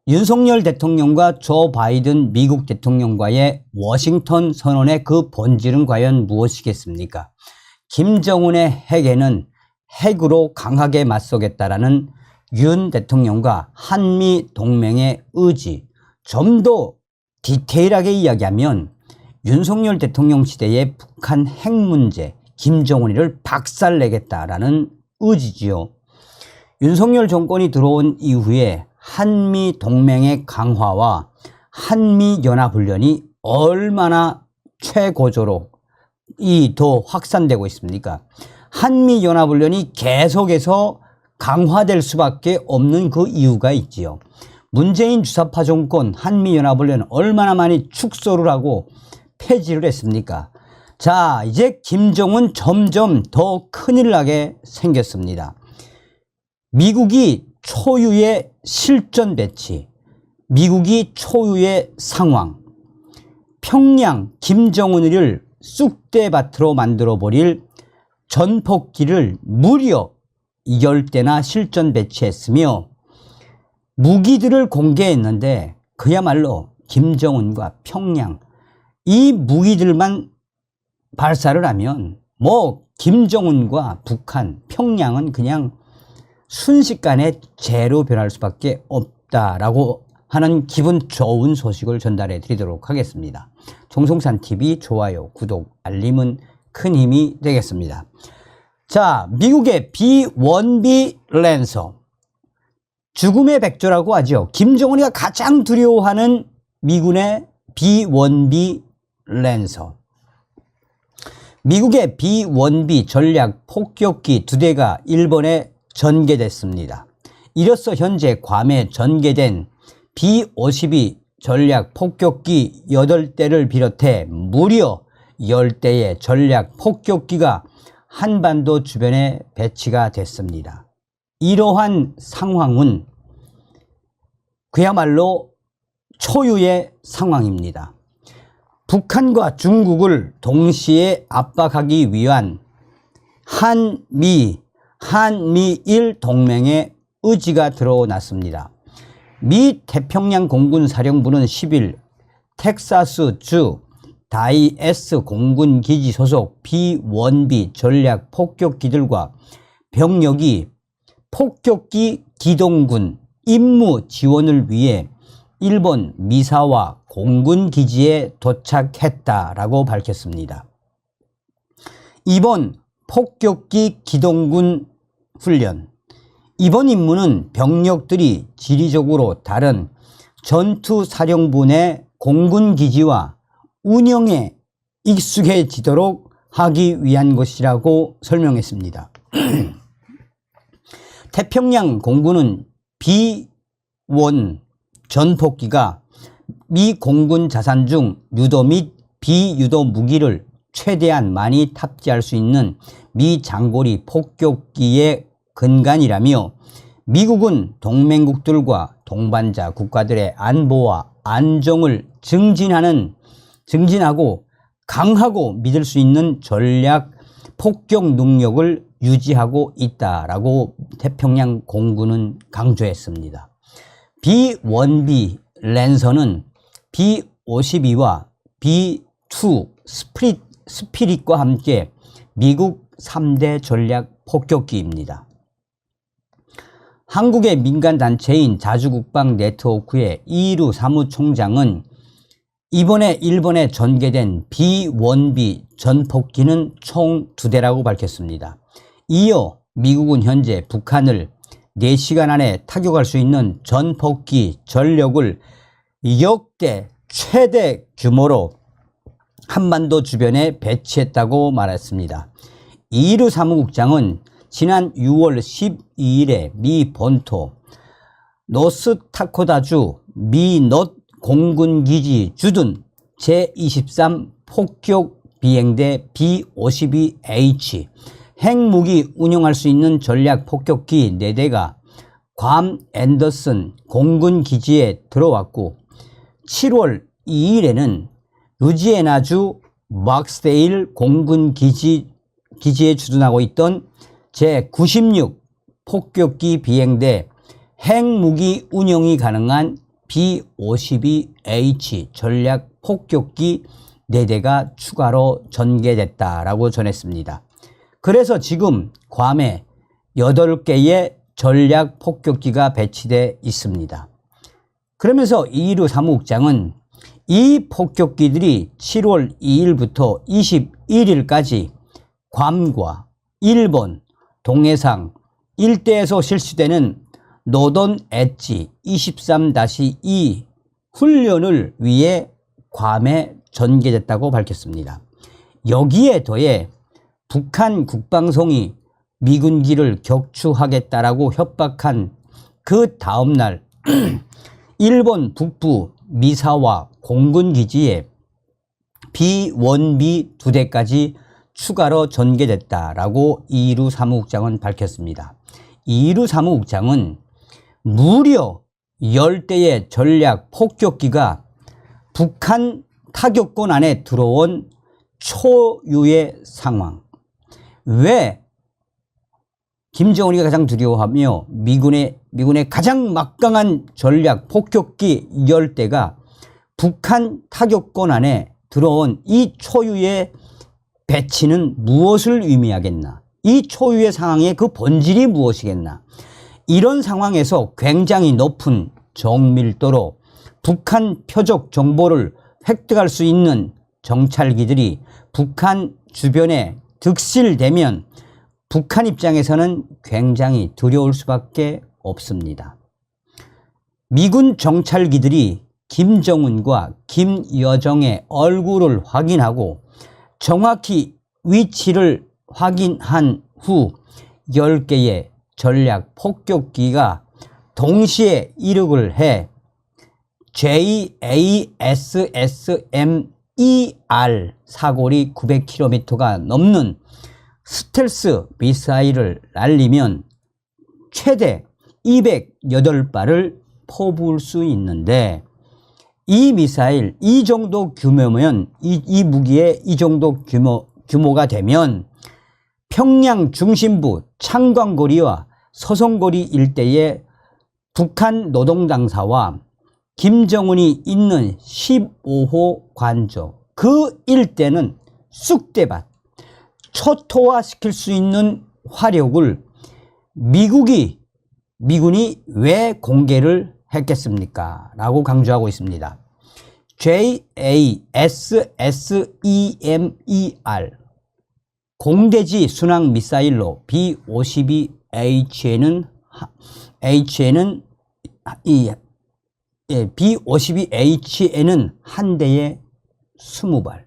윤석열 대통령과 조 바이든 미국 대통령과의 워싱턴 선언의 그 본질은 과연 무엇이겠습니까? 김정은의 핵에는 핵으로 강하게 맞서겠다라는 윤 대통령과 한미 동맹의 의지, 좀 더 디테일하게 이야기하면 윤석열 대통령 시대의 북한 핵 문제, 김정은이를 박살내겠다라는 의지지요. 윤석열 정권이 들어온 이후에 한미 동맹의 강화와 한미 연합훈련이 얼마나 최고조로 더 확산되고 있습니까? 한미 연합훈련이 계속해서 강화될 수밖에 없는 그 이유가 있지요. 문재인 주사파 정권 한미연합훈련 얼마나 많이 축소를 하고 폐지를 했습니까? 자, 이제 김정은 점점 더 큰일 나게 생겼습니다. 미국이 초유의 실전 배치, 미국이 초유의 상황, 평양 김정은을 쑥대밭으로 만들어버릴 전폭기를 무려 10대나 실전 배치했으며 무기들을 공개했는데 그야말로 김정은과 평양 이 무기들만 발사를 하면 뭐 김정은과 북한, 평양은 그냥 순식간에 재로 변할 수밖에 없다라고 하는 기분 좋은 소식을 전달해 드리도록 하겠습니다. 종송산TV 좋아요, 구독, 알림은 큰 힘이 되겠습니다. 자, 미국의 B-1B 랜서, 죽음의 백조라고 하죠. 김정은이가 가장 두려워하는 미군의 B-1B 랜서. 미국의 B-1B 전략 폭격기 2대가 일본에 전개됐습니다. 이로써 현재 괌에 전개된 B-52 전략 폭격기 8대를 비롯해 무려 10대의 전략 폭격기가 한반도 주변에 배치가 됐습니다. 이러한 상황은 그야말로 초유의 상황입니다. 북한과 중국을 동시에 압박하기 위한 한미일 동맹의 의지가 드러났습니다. 미 태평양 공군 사령부는 10일 텍사스주 다이에스 공군기지 소속 B-1B 전략 폭격기들과 병력이 폭격기 기동군 임무 지원을 위해 일본 미사와 공군기지에 도착했다라고 밝혔습니다. 이번 폭격기 기동군 훈련, 이번 임무는 병력들이 지리적으로 다른 전투사령부 내 공군기지와 운영에 익숙해지도록 하기 위한 것이라고 설명했습니다. 태평양 공군은 B-1 전폭기가 미 공군 자산 중 유도 및 비유도 무기를 최대한 많이 탑재할 수 있는 미 장거리 폭격기의 근간이라며 미국은 동맹국들과 동반자 국가들의 안보와 안정을 증진하고 강하고 믿을 수 있는 전략 폭격 능력을 유지하고 있다라고 태평양 공군은 강조했습니다. B-1B 랜서는 B-52와 B-2 스피릿과 함께 미국 3대 전략 폭격기입니다. 한국의 민간단체인 자주국방 네트워크의 이루 사무총장은 이번에 일본에 전개된 B-1B 전폭기는 총 2대라고 밝혔습니다. 이어 미국은 현재 북한을 4시간 안에 타격할 수 있는 전폭기 전력을 역대 최대 규모로 한반도 주변에 배치했다고 말했습니다. 이루 사무국장은 지난 6월 12일에 미 본토 노스다코타주 미넛 공군기지 주둔 제23 폭격 비행대 B-52H 핵무기 운용할 수 있는 전략 폭격기 4대가 괌 앤더슨 공군기지에 들어왔고 7월 2일에는 루지애나주 막스데일 공군기지에 주둔하고 있던 제96 폭격기 비행대 핵무기 운용이 가능한 B-52H 전략 폭격기 4대가 추가로 전개됐다라고 전했습니다. 그래서 지금 괌에 8개의 전략 폭격기가 배치되어 있습니다. 그러면서 이일우 사무국장은 이 폭격기들이 7월 2일부터 21일까지 괌과 일본, 동해상 일대에서 실시되는 노던 엣지 23-2 훈련을 위해 괌에 전개됐다고 밝혔습니다. 여기에 더해 북한 국방성이 미군기를 격추하겠다라고 협박한 그 다음날 일본 북부 미사와 공군기지에 B-1B 2대까지 추가로 전개됐다라고 이일우 사무국장은 밝혔습니다. 이일우 사무국장은 무려 10대의 전략 폭격기가 북한 타격권 안에 들어온 초유의 상황. 왜 김정은이가 가장 두려워하며 미군의 가장 막강한 전략 폭격기 10대가 북한 타격권 안에 들어온 이 초유의 배치는 무엇을 의미하겠나? 이 초유의 상황의 그 본질이 무엇이겠나? 이런 상황에서 굉장히 높은 정밀도로 북한 표적 정보를 획득할 수 있는 정찰기들이 북한 주변에 득실되면 북한 입장에서는 굉장히 두려울 수밖에 없습니다. 미군 정찰기들이 김정은과 김여정의 얼굴을 확인하고 정확히 위치를 확인한 후 10개의 전략 폭격기가 동시에 이륙을 해 JASSMER 사거리 900km가 넘는 스텔스 미사일을 날리면 최대 208발을 퍼부을 수 있는데 이 미사일 이 정도 규모면 이 무기의 이 정도 규모가 되면 평양 중심부 창광거리와 서성거리 일대의 북한 노동당사와 김정은이 있는 15호 관저 그 일대는 쑥대밭 초토화시킬 수 있는 화력을 미군이 왜 공개를 했겠습니까? 라고 강조하고 있습니다. JASSEMER 공대지 순항 미사일로 B-52H에는 B-52H에는 한 대에 20발,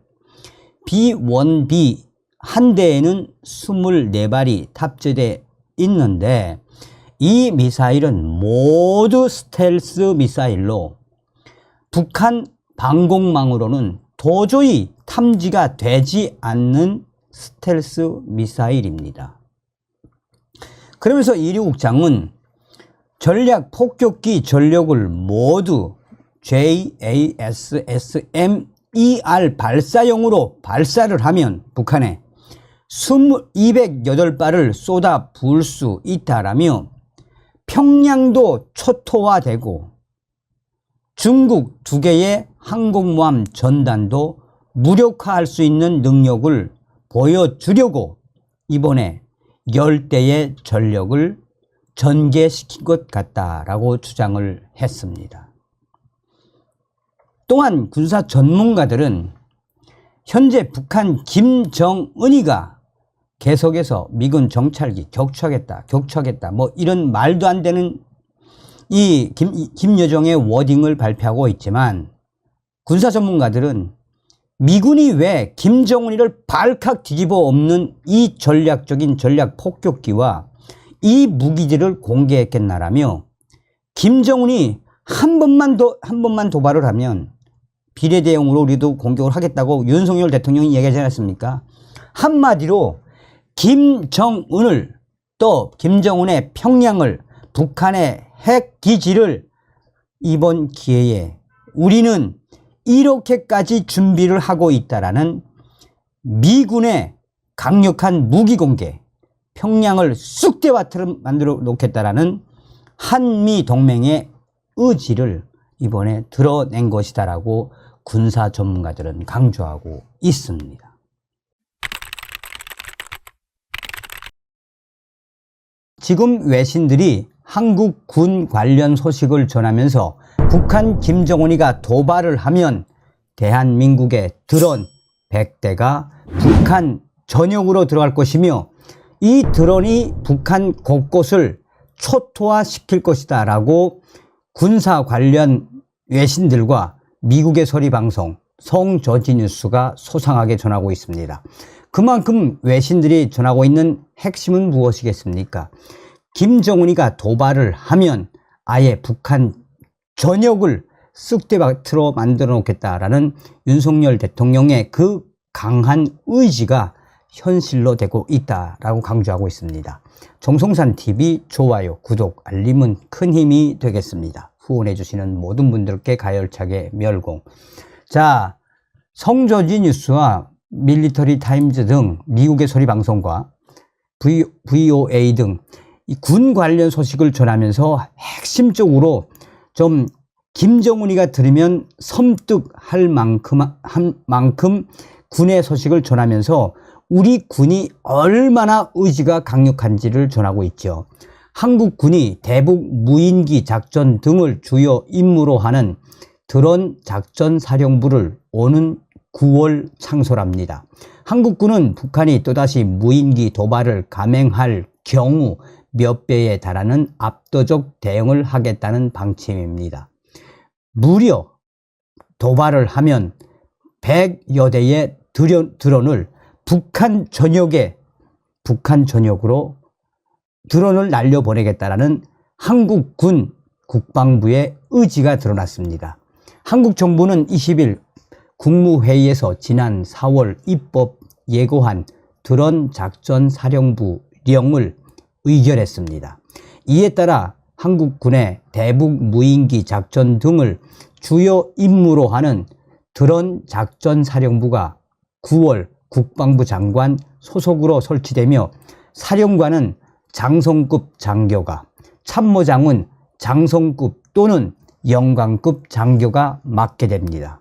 B-1B 한 대에는 24발이 탑재되어 있는데 이 미사일은 모두 스텔스 미사일로 북한 방공망으로는 도저히 탐지가 되지 않는 스텔스 미사일입니다. 그러면서 이일우 국장은 전략 폭격기 전력을 모두 JASSMER 발사용으로 발사를 하면 북한에 208발을 쏟아 부을 수 있다라며 평양도 초토화되고 중국 2개의 항공모함 전단도 무력화할 수 있는 능력을 보여주려고 이번에 10대의 전력을 전개시킨 것 같다라고 주장을 했습니다. 또한 군사 전문가들은 현재 북한 김정은이가 계속해서 미군 정찰기 격추하겠다 뭐 이런 말도 안 되는 이 김여정의 워딩을 발표하고 있지만 군사 전문가들은 미군이 왜 김정은이를 발칵 뒤집어 엎는 이 전략적인 전략 폭격기와 이 무기들을 공개했겠나라며 김정은이 한 번만 도발을 하면 비례대응으로 우리도 공격을 하겠다고 윤석열 대통령이 얘기하지 않았습니까? 한마디로 김정은을 또 김정은의 평양을 북한의 핵기지를 이번 기회에 우리는 이렇게까지 준비를 하고 있다라는 미군의 강력한 무기 공개, 평양을 쑥대밭으로 만들어 놓겠다라는 한미 동맹의 의지를 이번에 드러낸 것이다라고 군사 전문가들은 강조하고 있습니다. 지금 외신들이 한국 군 관련 소식을 전하면서 북한 김정은이가 도발을 하면 대한민국의 드론 100대가 북한 전역으로 들어갈 것이며 이 드론이 북한 곳곳을 초토화시킬 것이다 라고 군사 관련 외신들과 미국의 소리방송 송저지뉴스가 소상하게 전하고 있습니다. 그만큼 외신들이 전하고 있는 핵심은 무엇이겠습니까? 김정은이가 도발을 하면 아예 북한 전역을 쑥대밭으로 만들어 놓겠다라는 윤석열 대통령의 그 강한 의지가 현실로 되고 있다라고 강조하고 있습니다. 정성산TV 좋아요, 구독, 알림은 큰 힘이 되겠습니다. 후원해 주시는 모든 분들께 가열차게 멸공. 자, 성조지 뉴스와 밀리터리 타임즈 등 미국의 소리방송과 VOA 등 이 군 관련 소식을 전하면서 핵심적으로 좀 김정은이가 들으면 섬뜩할 만큼 군의 소식을 전하면서 우리 군이 얼마나 의지가 강력한지를 전하고 있죠. 한국 군이 대북 무인기 작전 등을 주요 임무로 하는 드론 작전 사령부를 오는 9월 창설합니다. 한국군은 북한이 또다시 무인기 도발을 감행할 경우 몇 배에 달하는 압도적 대응을 하겠다는 방침입니다. 무려 도발을 하면 100여 대의 드론을 북한 전역으로 드론을 날려보내겠다라는 한국군 국방부의 의지가 드러났습니다. 한국 정부는 20일 국무회의에서 지난 4월 입법 예고한 드론 작전 사령부령을 의결했습니다. 이에 따라 한국군의 대북 무인기 작전 등을 주요 임무로 하는 드론 작전 사령부가 9월 국방부 장관 소속으로 설치되며 사령관은 장성급 장교가, 참모장은 장성급 또는 영관급 장교가 맡게 됩니다.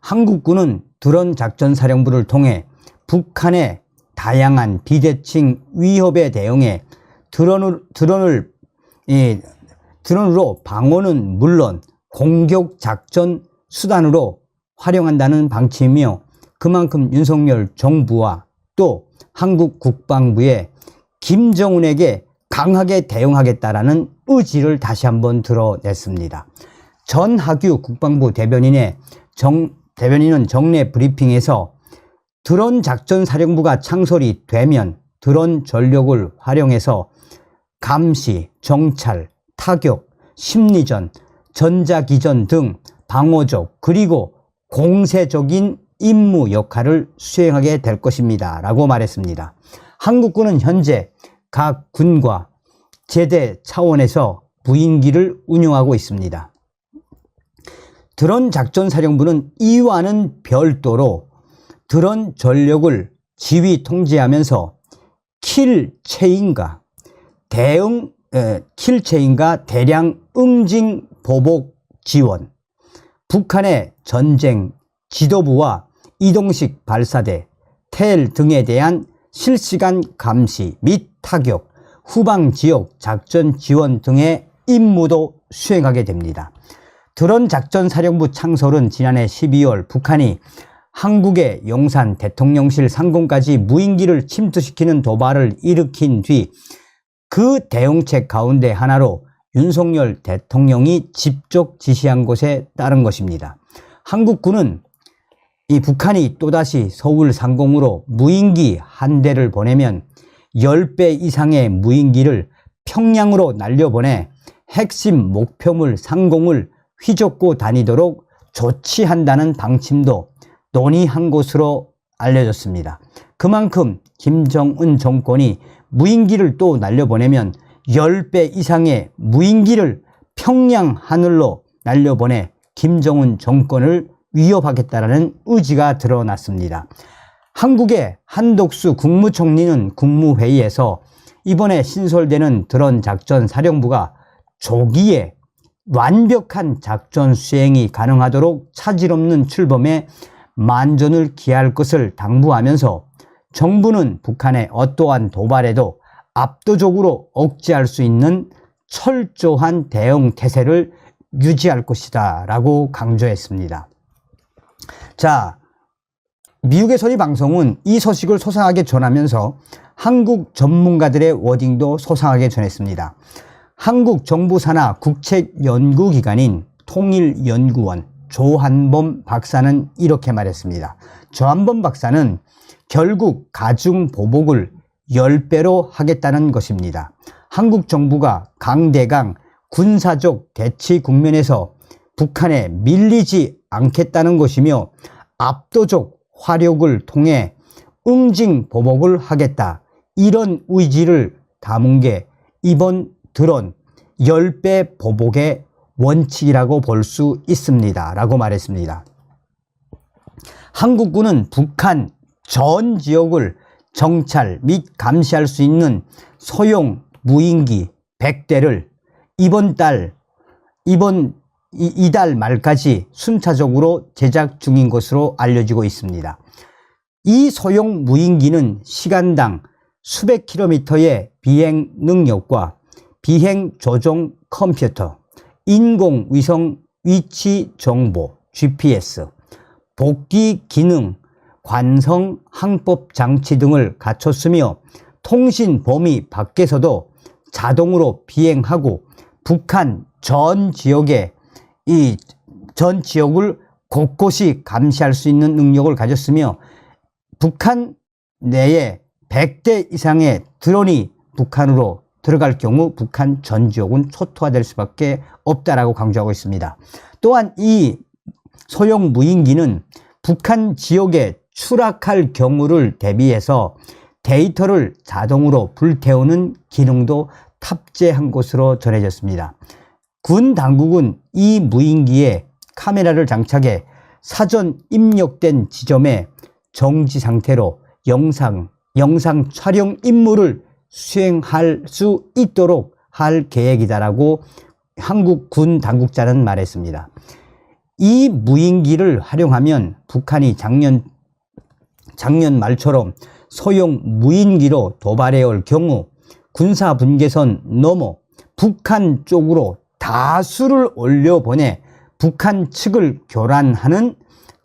한국군은 드론 작전 사령부를 통해 북한의 다양한 비대칭 위협에 대응해 드론으로 방어는 물론 공격 작전 수단으로 활용한다는 방침이며 그만큼 윤석열 정부와 또 한국 국방부의 김정은에게 강하게 대응하겠다라는 의지를 다시 한번 드러냈습니다. 전하규 국방부 대변인은 정례 브리핑에서 드론 작전 사령부가 창설이 되면 드론 전력을 활용해서 감시, 정찰, 타격, 심리전, 전자기전 등 방어적 그리고 공세적인 임무 역할을 수행하게 될 것입니다 라고 말했습니다. 한국군은 현재 각 군과 제대 차원에서 무인기를 운용하고 있습니다. 드론 작전 사령부는 이와는 별도로 드론 전력을 지휘 통제하면서 킬체인과 대량 응징 보복 지원, 북한의 전쟁 지도부와 이동식 발사대, 텔 등에 대한 실시간 감시 및 타격, 후방 지역 작전 지원 등의 임무도 수행하게 됩니다. 드론 작전 사령부 창설은 지난해 12월 북한이 한국의 용산 대통령실 상공까지 무인기를 침투시키는 도발을 일으킨 뒤 그 대응책 가운데 하나로 윤석열 대통령이 직접 지시한 것에 따른 것입니다. 한국군은 이 북한이 또다시 서울 상공으로 무인기 한 대를 보내면 10배 이상의 무인기를 평양으로 날려보내 핵심 목표물 상공을 휘젓고 다니도록 조치한다는 방침도 논의한 것으로 알려졌습니다. 그만큼 김정은 정권이 무인기를 또 날려보내면 10배 이상의 무인기를 평양 하늘로 날려보내 김정은 정권을 위협하겠다는 의지가 드러났습니다. 한국의 한덕수 국무총리는 국무회의에서 이번에 신설되는 드론 작전 사령부가 조기에 완벽한 작전 수행이 가능하도록 차질 없는 출범에 만전을 기할 것을 당부하면서 정부는 북한의 어떠한 도발에도 압도적으로 억제할 수 있는 철저한 대응 태세를 유지할 것이다 라고 강조했습니다. 자, 미국의 소리 방송은 이 소식을 소상하게 전하면서 한국 전문가들의 워딩도 소상하게 전했습니다. 한국 정부 산하 국책연구기관인 통일연구원 조한범 박사는 이렇게 말했습니다. 조한범 박사는 결국 가중보복을 10배로 하겠다는 것입니다. 한국 정부가 강대강 군사적 대치 국면에서 북한에 밀리지 않겠다는 것이며 압도적 화력을 통해 응징보복을 하겠다. 이런 의지를 담은 게 이번 드론 10배 보복의 원칙이라고 볼 수 있습니다. 라고 말했습니다. 한국군은 북한 전 지역을 정찰 및 감시할 수 있는 소형 무인기 100대를 이달 말까지 순차적으로 제작 중인 것으로 알려지고 있습니다. 이 소형 무인기는 시간당 수백 킬로미터의 비행 능력과 비행 조종 컴퓨터, 인공위성 위치 정보, GPS, 복귀 기능, 관성 항법 장치 등을 갖췄으며 통신 범위 밖에서도 자동으로 비행하고 북한 전 지역을 곳곳이 감시할 수 있는 능력을 가졌으며 북한 내에 100대 이상의 드론이 북한으로 들어갈 경우 북한 전 지역은 초토화될 수밖에 없다라고 강조하고 있습니다. 또한 이 소형 무인기는 북한 지역에 추락할 경우를 대비해서 데이터를 자동으로 불태우는 기능도 탑재한 것으로 전해졌습니다. 군 당국은 이 무인기에 카메라를 장착해 사전 입력된 지점에 정지 상태로 영상 촬영 임무를 수행할 수 있도록 할 계획이다라고 한국 군 당국자는 말했습니다. 이 무인기를 활용하면 북한이 작년 말처럼 소형 무인기로 도발해 올 경우 군사 분계선 넘어 북한 쪽으로 다수를 올려보내 북한 측을 교란하는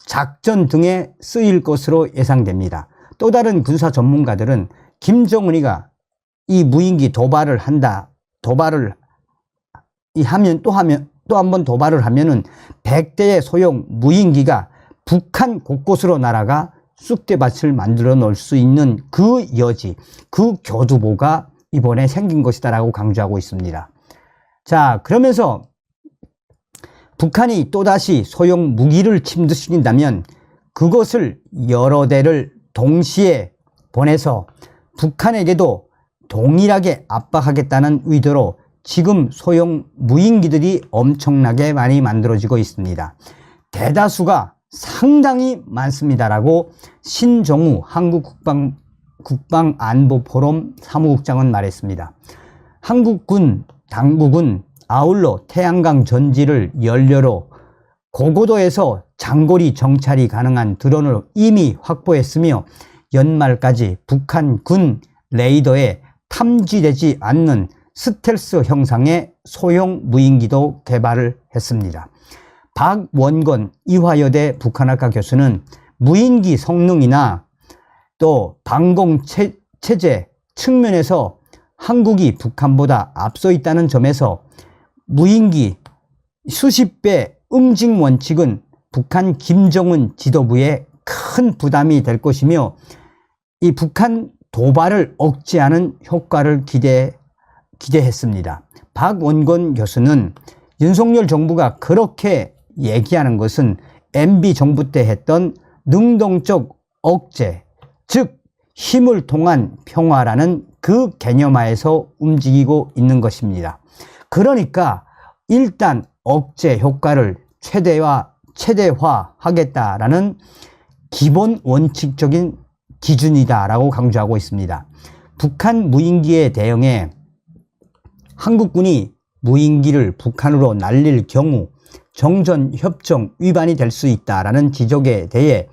작전 등에 쓰일 것으로 예상됩니다. 또 다른 군사 전문가들은 김정은이가 이 무인기 도발을 하면 또 한 번 도발을 하면은 100대의 소형 무인기가 북한 곳곳으로 날아가 쑥대밭을 만들어 놓을 수 있는 그 여지, 그 교두보가 이번에 생긴 것이다라고 강조하고 있습니다. 자, 그러면서 북한이 또다시 소형 무기를 침투시킨다면 그것을 여러 대를 동시에 보내서 북한에게도 동일하게 압박하겠다는 의도로 지금 소형 무인기들이 엄청나게 많이 만들어지고 있습니다. 대다수가 상당히 많습니다라고 신정우 한국 국방안보포럼 사무국장은 말했습니다. 한국군 당국은 아울러 태양광 전지를 연료로 고고도에서 장거리 정찰이 가능한 드론을 이미 확보했으며 연말까지 북한 군 레이더에 탐지되지 않는 스텔스 형상의 소형 무인기도 개발을 했습니다. 박원건 이화여대 북한학과 교수는 무인기 성능이나 또 방공체제 측면에서 한국이 북한보다 앞서 있다는 점에서 무인기 수십 배 응징 원칙은 북한 김정은 지도부에 큰 부담이 될 것이며 이 북한 도발을 억제하는 효과를 기대했습니다. 박원건 교수는 윤석열 정부가 그렇게 얘기하는 것은 MB 정부 때 했던 능동적 억제, 즉 힘을 통한 평화라는 그 개념하에서 움직이고 있는 것입니다. 그러니까 일단 억제 효과를 최대화하겠다라는 기본 원칙적인 기준이다라고 강조하고 있습니다. 북한 무인기에 대응해 한국군이 무인기를 북한으로 날릴 경우 정전협정 위반이 될 수 있다라는 지적에 대해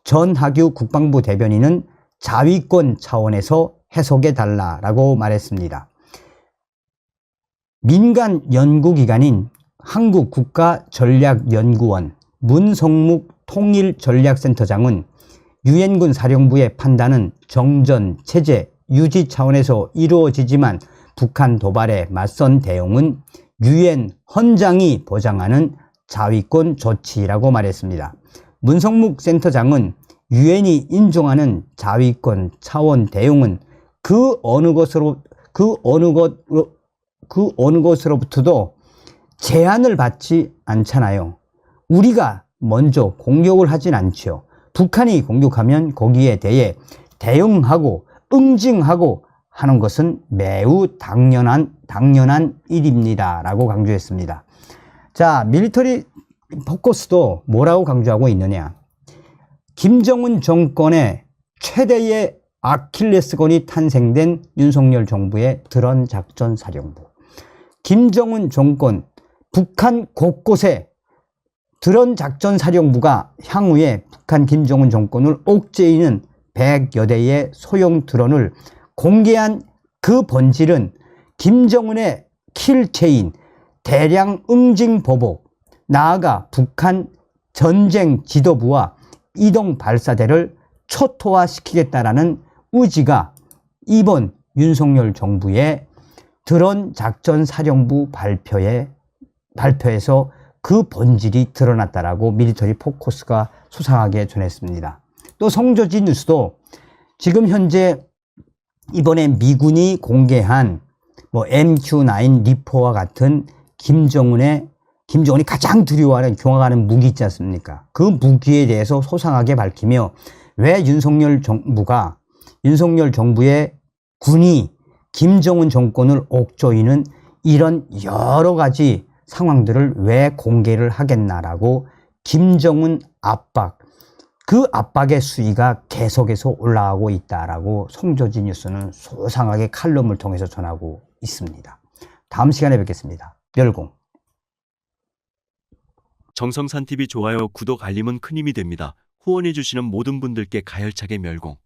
전하규 국방부 대변인은 자위권 차원에서 해석해달라라고 말했습니다. 민간 연구기관인 한국국가전략연구원 문성묵 통일전략센터장은 유엔군 사령부의 판단은 정전 체제 유지 차원에서 이루어지지만 북한 도발에 맞선 대응은 유엔 헌장이 보장하는 자위권 조치라고 말했습니다. 문성묵 센터장은 유엔이 인정하는 자위권 차원 대응은 그 어느 것으로부터도 제한을 받지 않잖아요. 우리가 먼저 공격을 하진 않죠. 북한이 공격하면 거기에 대해 대응하고 응징하고 하는 것은 매우 당연한 일입니다. 라고 강조했습니다. 자, 밀리터리 포커스도 뭐라고 강조하고 있느냐. 김정은 정권의 최대의 아킬레스건이 탄생된 윤석열 정부의 드론 작전 사령부. 김정은 정권, 북한 곳곳에 드론 작전 사령부가 향후에 북한 김정은 정권을 옥죄이는 100여 대의 소형 드론을 공개한 그 본질은 김정은의 킬체인, 대량 응징 보복, 나아가 북한 전쟁 지도부와 이동 발사대를 초토화시키겠다라는 의지가 이번 윤석열 정부의 드론 작전 사령부 발표에서 그 본질이 드러났다라고 밀리터리 포커스가 수상하게 전했습니다. 또 성조지 뉴스도 지금 현재 이번에 미군이 공개한 MQ-9 리퍼와 같은 김정은이 가장 두려워하는 경악하는 무기 있지 않습니까? 그 무기에 대해서 소상하게 밝히며 왜 윤석열 정부의 군이 김정은 정권을 옥죄이는 이런 여러 가지 상황들을 왜 공개를 하겠나라고 김정은 압박, 그 압박의 수위가 계속해서 올라가고 있다라고 성조지 뉴스는 소상하게 칼럼을 통해서 전하고 있습니다. 다음 시간에 뵙겠습니다. 멸공. 정성산TV 좋아요, 구독, 알림은 큰 힘이 됩니다. 후원해주시는 모든 분들께 가열차게 멸공.